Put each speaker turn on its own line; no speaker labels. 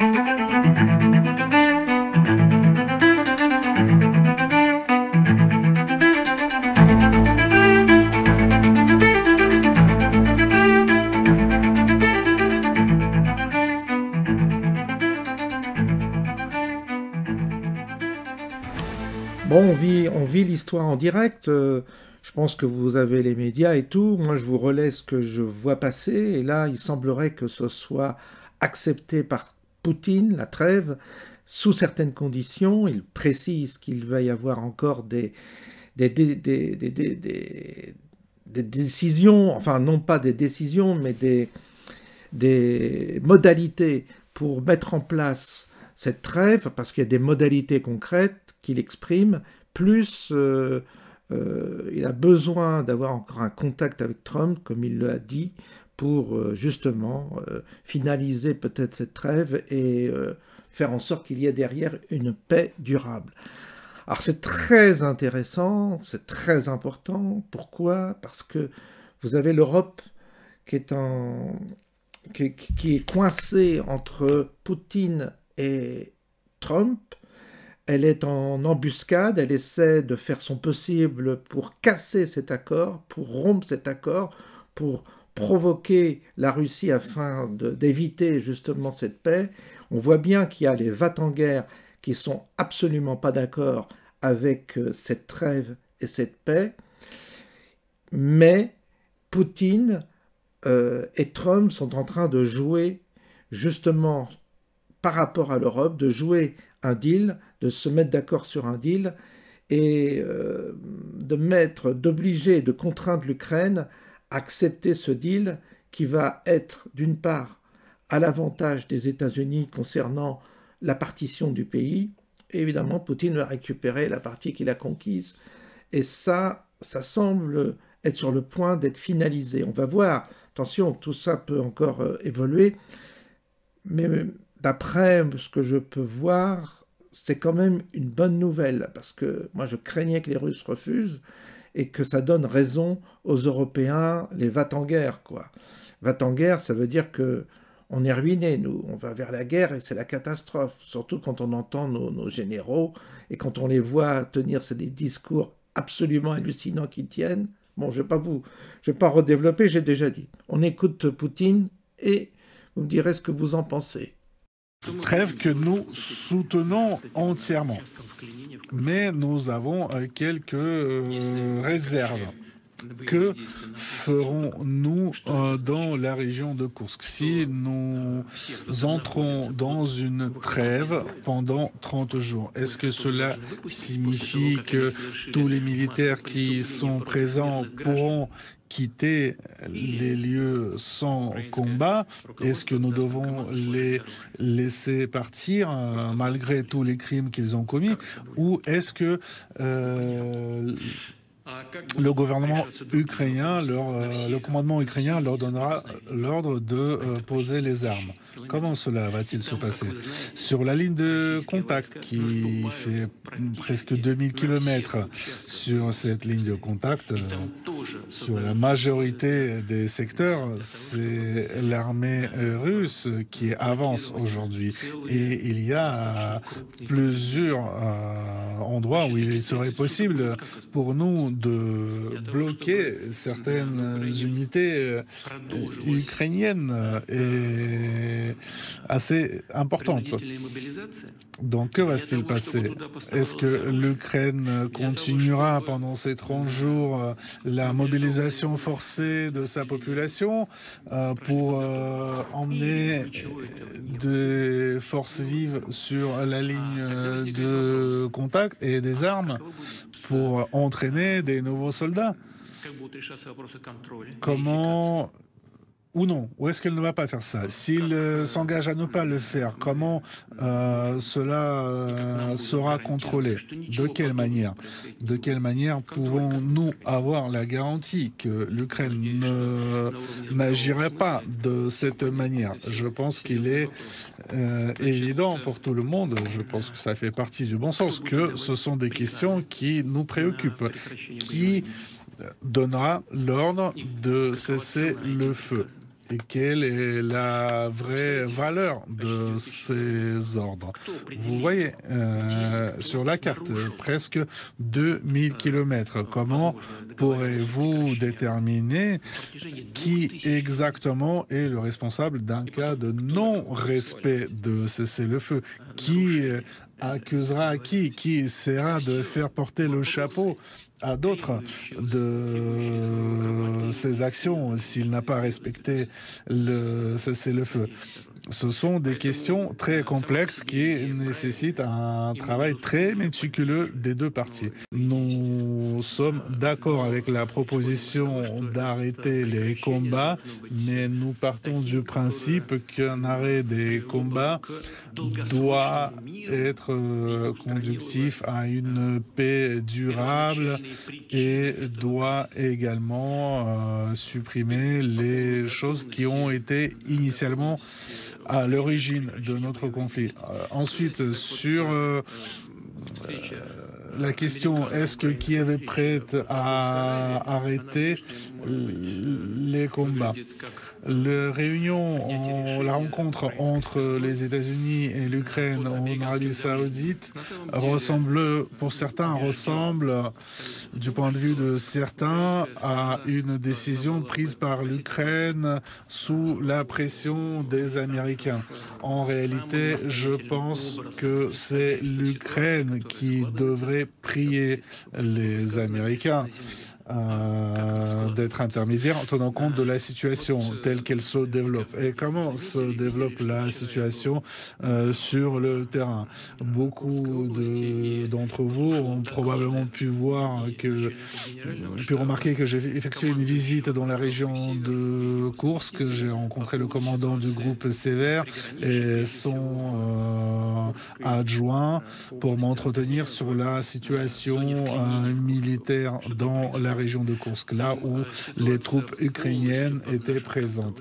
Bon, on vit l'histoire en direct. Je pense que vous avez les médias et tout. Moi, je vous relais ce que je vois passer. Et là, il semblerait que ce soit accepté par Poutine, la trêve, sous certaines conditions. Il précise qu'il va y avoir encore des décisions, enfin non pas des décisions, mais des modalités pour mettre en place cette trêve, parce qu'il y a des modalités concrètes qu'il exprime, plus il a besoin d'avoir encore un contact avec Trump, comme il l'a dit, pour justement finaliser peut-être cette trêve et faire en sorte qu'il y ait derrière une paix durable. Alors c'est très intéressant, c'est très important. Pourquoi? Parce que vous avez l'Europe qui est coincée entre Poutine et Trump. Elle est en embuscade, elle essaie de faire son possible pour casser cet accord, pour rompre cet accord, pour provoquer la Russie afin d'éviter justement cette paix. On voit bien qu'il y a les va-t-en-guerre qui sont absolument pas d'accord avec cette trêve et cette paix. Mais Poutine et Trump sont en train de jouer justement par rapport à l'Europe, de jouer un deal, de se mettre d'accord sur un deal et d'obliger, de contraindre l'Ukraine à accepter ce deal qui va être d'une part à l'avantage des États-Unis concernant la partition du pays. Et évidemment, Poutine va récupérer la partie qu'il a conquise. Et ça semble être sur le point d'être finalisé. On va voir, attention, tout ça peut encore évoluer, mais d'après ce que je peux voir, c'est quand même une bonne nouvelle, parce que moi je craignais que les Russes refusent et que ça donne raison aux Européens, les va-t-en-guerre, quoi. Va-t-en-guerre, ça veut dire que on est ruinés, nous, on va vers la guerre et c'est la catastrophe, surtout quand on entend nos généraux et quand on les voit tenir des discours absolument hallucinants qu'ils tiennent. Bon, je vais pas redévelopper, j'ai déjà dit. On écoute Poutine et vous me direz ce que vous en pensez.
Trêve que nous soutenons entièrement. Mais nous avons quelques réserves. Que ferons-nous dans la région de Koursk si nous entrons dans une trêve pendant 30 jours? Est-ce que cela signifie que tous les militaires qui sont présents pourront quitter les lieux sans combat? Est-ce que nous devons les laisser partir malgré tous les crimes qu'ils ont commis? Ou est-ce que le gouvernement ukrainien, le commandement ukrainien leur donnera l'ordre de poser les armes? Comment cela va-t-il se passer? Sur la ligne de contact qui fait presque 2000 km, sur cette ligne de contact, sur la majorité des secteurs, c'est l'armée russe qui avance aujourd'hui. Et il y a plusieurs endroits où il serait possible pour nous de bloquer certaines unités ukrainiennes et assez importantes. Donc, que va-t-il passer? Est-ce que l'Ukraine continuera pendant ces 30 jours la mobilisation forcée de sa population pour emmener des forces vives sur la ligne de contact et des armes pour entraîner des nouveaux soldats? Comment ou non? Ou est-ce qu'elle ne va pas faire ça? S'il s'engage à ne pas le faire, comment cela sera contrôlé? De quelle manière? De quelle manière pouvons-nous avoir la garantie que l'Ukraine n'agirait pas de cette manière? Je pense qu'il est évident pour tout le monde, je pense que ça fait partie du bon sens, que ce sont des questions qui nous préoccupent. Qui donnera l'ordre de cesser le feu? et quelle est la vraie valeur de ces ordres. Vous voyez sur la carte presque 2000 km. Comment pourrez-vous déterminer qui exactement est le responsable d'un cas de non-respect de cessez-le-feu? Qui accusera qui essaiera de faire porter le chapeau à d'autres de ces actions s'il n'a pas respecté le cessez-le-feu? Ce sont des questions très complexes qui nécessitent un travail très méticuleux des deux parties. Nous sommes d'accord avec la proposition d'arrêter les combats, mais nous partons du principe qu'un arrêt des combats doit être conductif à une paix durable et doit également supprimer les choses qui ont été initialement à l'origine de notre conflit. Ensuite, sur la question, est-ce que Kiev est prête à arrêter les combats? La rencontre entre les États-Unis et l'Ukraine en Arabie Saoudite ressemble, du point de vue de certains, à une décision prise par l'Ukraine sous la pression des Américains. En réalité, je pense que c'est l'Ukraine qui devrait prier les Américains d'être intermédiaire en tenant compte de la situation telle qu'elle se développe. Et comment se développe la situation sur le terrain? Beaucoup d'entre vous ont probablement pu remarquer que j'ai effectué une visite dans la région de Koursk. J'ai rencontré le commandant du groupe Sévère et son adjoint pour m'entretenir sur la situation militaire dans la région de Koursk, là où les troupes ukrainiennes étaient présentes.